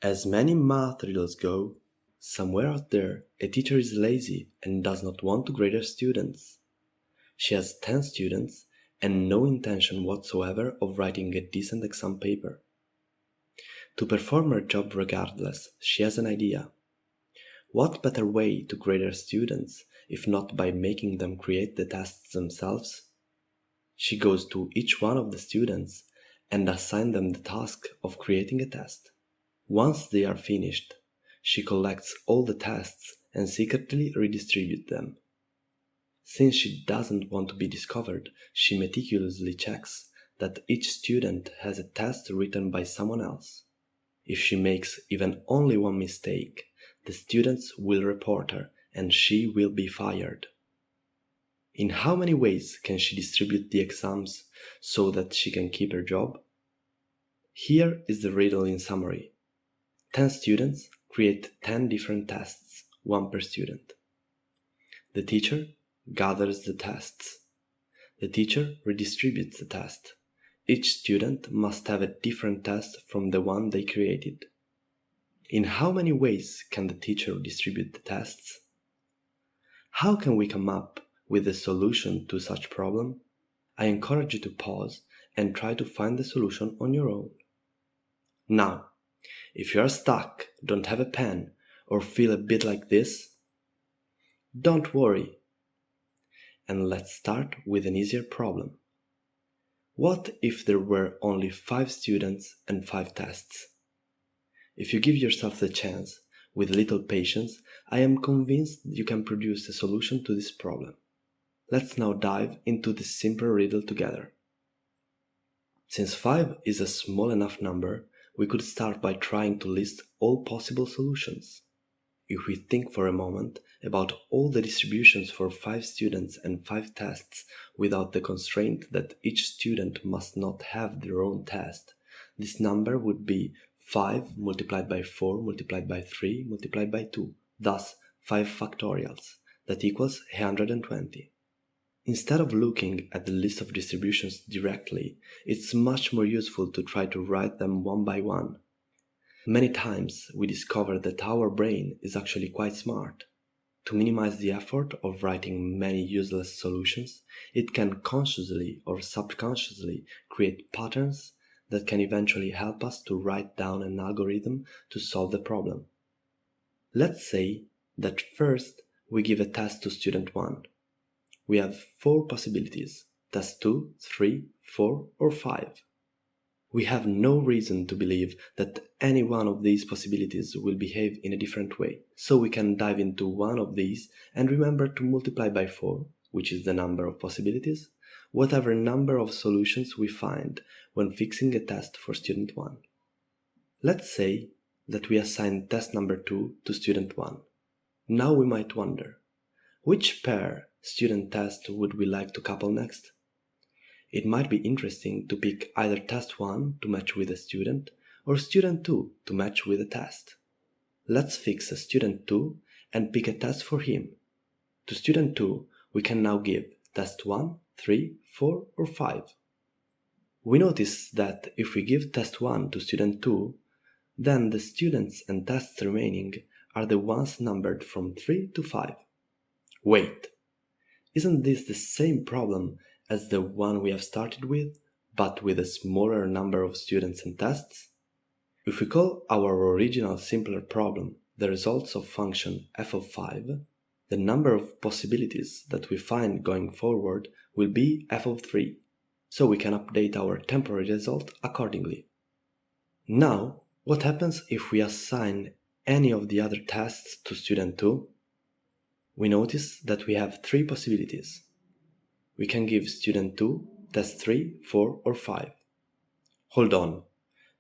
As many math riddles go, somewhere out there a teacher is lazy and does not want to grade her students. She has 10 students and no intention whatsoever of writing a decent exam paper. To perform her job regardless, she has an idea. What better way to grade her students if not by making them create the tests themselves? She goes to each one of the students and assigns them the task of creating a test. Once they are finished, she collects all the tests and secretly redistributes them. Since she doesn't want to be discovered, she meticulously checks that each student has a test written by someone else. If she makes even only one mistake, the students will report her and she will be fired. In how many ways can she distribute the exams so that she can keep her job? Here is the riddle in summary. 10 students create 10 different tests, one per student. The teacher gathers the tests. The teacher redistributes the test. Each student must have a different test from the one they created. In how many ways can the teacher distribute the tests? How can we come up with a solution to such problem? I encourage you to pause and try to find the solution on your own. Now, if you are stuck, don't have a pen, or feel a bit like this, don't worry. And let's start with an easier problem. What if there were only 5 students and 5 tests? If you give yourself the chance, with little patience, I am convinced you can produce a solution to this problem. Let's now dive into this simple riddle together. Since 5 is a small enough number, we could start by trying to list all possible solutions. If we think for a moment about all the distributions for 5 students and 5 tests without the constraint that each student must not have their own test, this number would be 5 multiplied by 4 multiplied by 3 multiplied by 2, thus 5 factorials, that equals 120. Instead of looking at the list of distributions directly, it's much more useful to try to write them one by one. Many times we discover that our brain is actually quite smart. To minimize the effort of writing many useless solutions, it can consciously or subconsciously create patterns that can eventually help us to write down an algorithm to solve the problem. Let's say that first we give a test to student 1. We have 4 possibilities, test 2, 3, 4, or 5. We have no reason to believe that any one of these possibilities will behave in a different way, so we can dive into one of these and remember to multiply by 4, which is the number of possibilities, whatever number of solutions we find when fixing a test for student 1. Let's say that we assign test number 2 to student 1. Now we might wonder, which pair student test would we like to couple next? It might be interesting to pick either test 1 to match with a student or student 2 to match with a test. Let's fix a student 2 and pick a test for him. To student 2, we can now give test 1, 3, 4, or 5. We notice that if we give test 1 to student 2, then the students and tests remaining are the ones numbered from 3 to 5. Wait! Isn't this the same problem as the one we have started with, but with a smaller number of students and tests? If we call our original simpler problem the results of function f of 5, the number of possibilities that we find going forward will be f of 3, so we can update our temporary result accordingly. Now, what happens if we assign any of the other tests to student 2? We notice that we have 3 possibilities. We can give student 2 test 3, 4, or 5. Hold on,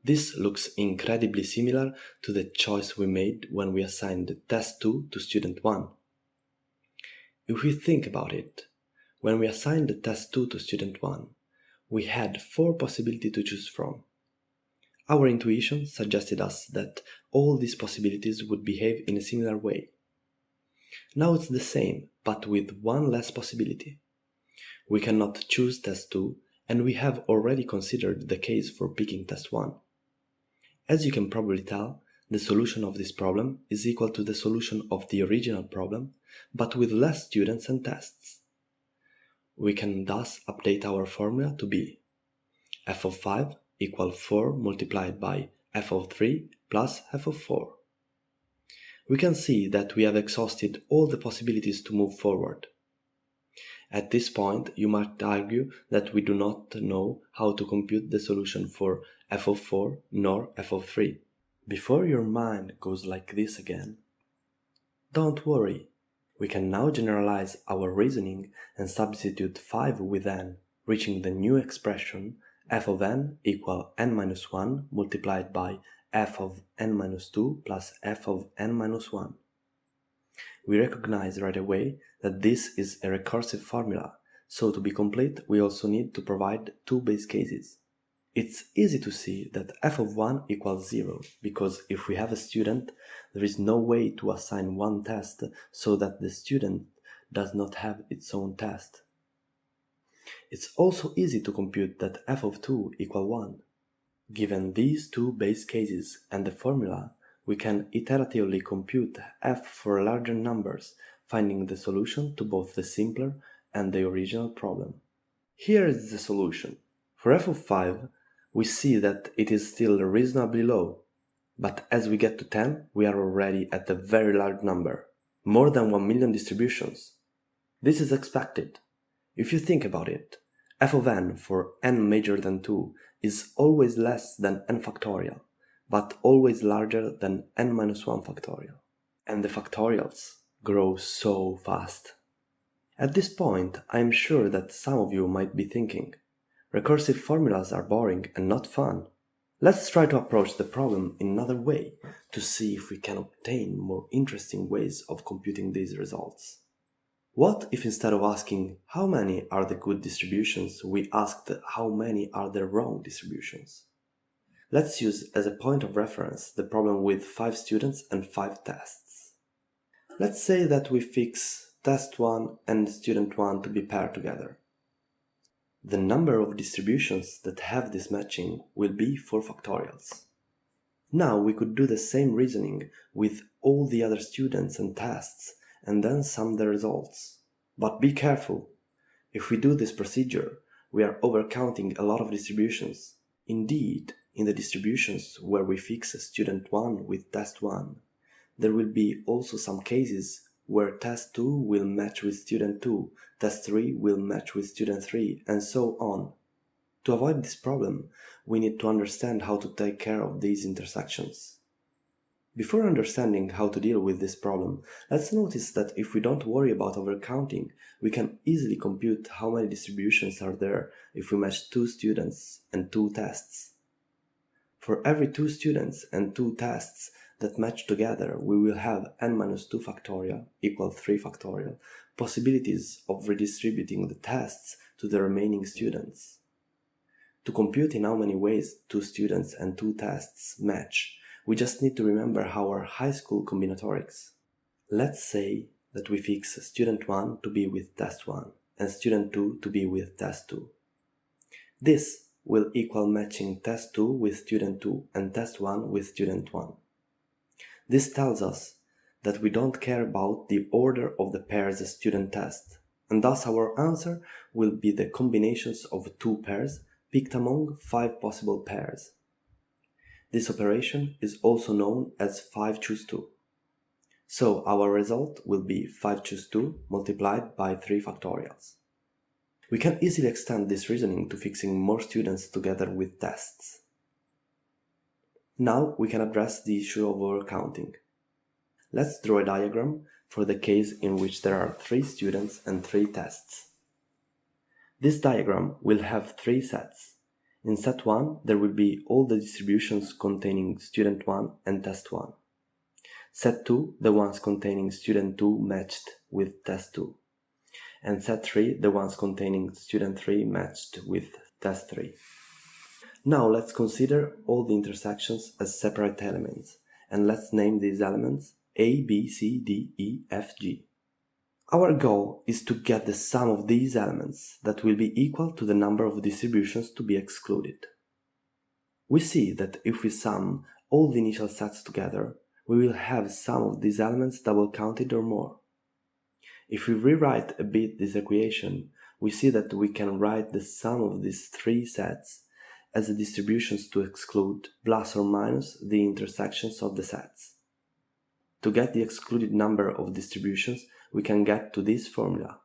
this looks incredibly similar to the choice we made when we assigned test 2 to student 1. If we think about it, when we assigned the test 2 to student 1, we had 4 possibilities to choose from. Our intuition suggested us that all these possibilities would behave in a similar way. Now it's the same, but with one less possibility. We cannot choose test 2, and we have already considered the case for picking test 1. As you can probably tell, The solution of this problem is equal to the solution of the original problem, but with less students and tests. We can thus update our formula to be f of 5 equal 4 multiplied by f of 3 plus f of 4. We can see that we have exhausted all the possibilities to move forward. At this point, you might argue that we do not know how to compute the solution for f of 4 nor f of 3. Before your mind goes like this again, don't worry. We can now generalize our reasoning and substitute 5 with n, reaching the new expression f of n equal n minus 1 multiplied by f of n minus 2 plus f of n minus 1. We recognize right away that this is a recursive formula, so to be complete we also need to provide two base cases. It's easy to see that f of 1 equals 0, because if we have a student, there is no way to assign one test so that the student does not have its own test. It's also easy to compute that f of 2 equals 1. Given these two base cases and the formula, we can iteratively compute f for larger numbers, finding the solution to both the simpler and the original problem. Here is the solution. For f of 5, we see that it is still reasonably low, but as we get to 10, we are already at a very large number, more than 1 million distributions. This is expected. If you think about it, f of n for n major than 2 is always less than n factorial, but always larger than n minus 1 factorial. And the factorials grow so fast. At this point, I am sure that some of you might be thinking, recursive formulas are boring and not fun. Let's try to approach the problem in another way to see if we can obtain more interesting ways of computing these results. What if instead of asking how many are the good distributions, we asked how many are the wrong distributions? Let's use as a point of reference the problem with 5 students and 5 tests. Let's say that we fix test 1 and student 1 to be paired together. The number of distributions that have this matching will be 4 factorials. Now we could do the same reasoning with all the other students and tests and then sum the results. But be careful. If we do this procedure, we are overcounting a lot of distributions. Indeed, in the distributions where we fix student 1 with test 1, there will be also some cases where test 2 will match with student 2, test 3 will match with student 3, and so on. To avoid this problem, we need to understand how to take care of these intersections. Before understanding how to deal with this problem, let's notice that if we don't worry about overcounting, we can easily compute how many distributions are there if we match 2 students and 2 tests. For every 2 students and 2 tests that match together, we will have n minus 2 factorial equal 3 factorial possibilities of redistributing the tests to the remaining students. To compute in how many ways 2 students and 2 tests match, we just need to remember our high school combinatorics. Let's say that we fix student 1 to be with test 1 and student 2 to be with test 2. This will equal matching test 2 with student 2 and test 1 with student 1. This tells us that we don't care about the order of the pairs student test, and thus our answer will be the combinations of 2 pairs picked among 5 possible pairs. This operation is also known as 5 choose 2. So our result will be 5 choose 2 multiplied by 3 factorials. We can easily extend this reasoning to fixing more students together with tests. Now we can address the issue of overcounting. Let's draw a diagram for the case in which there are 3 students and 3 tests. This diagram will have 3 sets. In set 1, there will be all the distributions containing student 1 and test 1. Set 2, the ones containing student 2 matched with test 2. And set 3, the ones containing student 3 matched with test 3. Now let's consider all the intersections as separate elements, and let's name these elements A, B, C, D, E, F, G. Our goal is to get the sum of these elements that will be equal to the number of distributions to be excluded. We see that if we sum all the initial sets together, we will have some of these elements double counted or more. If we rewrite a bit this equation, we see that we can write the sum of these three sets as the distributions to exclude plus or minus the intersections of the sets. To get the excluded number of distributions, we can get to this formula.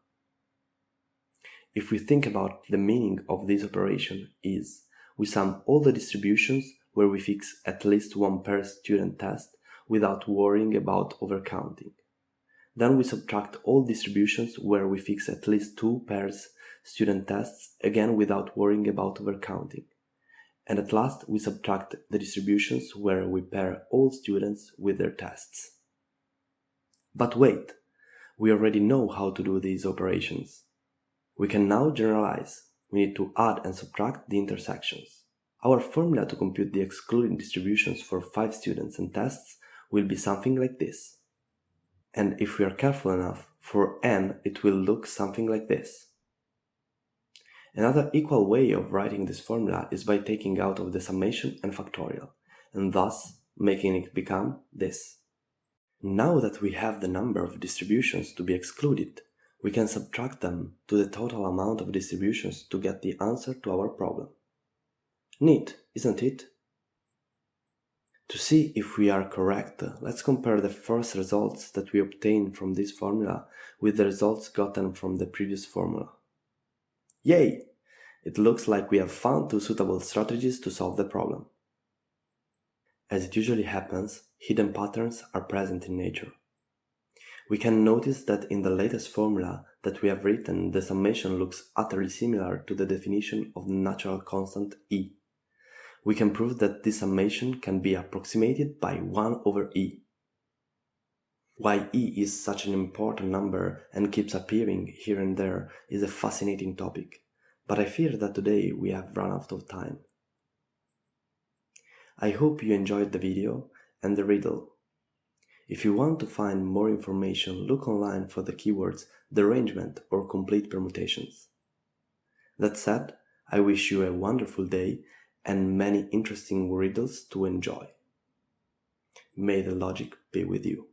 If we think about the meaning of this operation is, we sum all the distributions where we fix at least one per student test without worrying about overcounting. Then we subtract all distributions where we fix at least 2 pairs student tests, again without worrying about overcounting. And at last we subtract the distributions where we pair all students with their tests. But wait, we already know how to do these operations. We can now generalize. We need to add and subtract the intersections. Our formula to compute the excluded distributions for 5 students and tests will be something like this. And if we are careful enough, for n it will look something like this. Another equal way of writing this formula is by taking out of the summation and factorial, and thus making it become this. Now that we have the number of distributions to be excluded, we can subtract them to the total amount of distributions to get the answer to our problem. Neat, isn't it? To see if we are correct, let's compare the first results that we obtained from this formula with the results gotten from the previous formula. Yay! It looks like we have found 2 suitable strategies to solve the problem. As it usually happens, hidden patterns are present in nature. We can notice that in the latest formula that we have written, the summation looks utterly similar to the definition of the natural constant E. We can prove that this summation can be approximated by 1 over E. Why E is such an important number and keeps appearing here and there is a fascinating topic, but I fear that today we have run out of time. I hope you enjoyed the video and the riddle. If you want to find more information, look online for the keywords derangement or complete permutations. That said, I wish you a wonderful day and many interesting riddles to enjoy. May the logic be with you.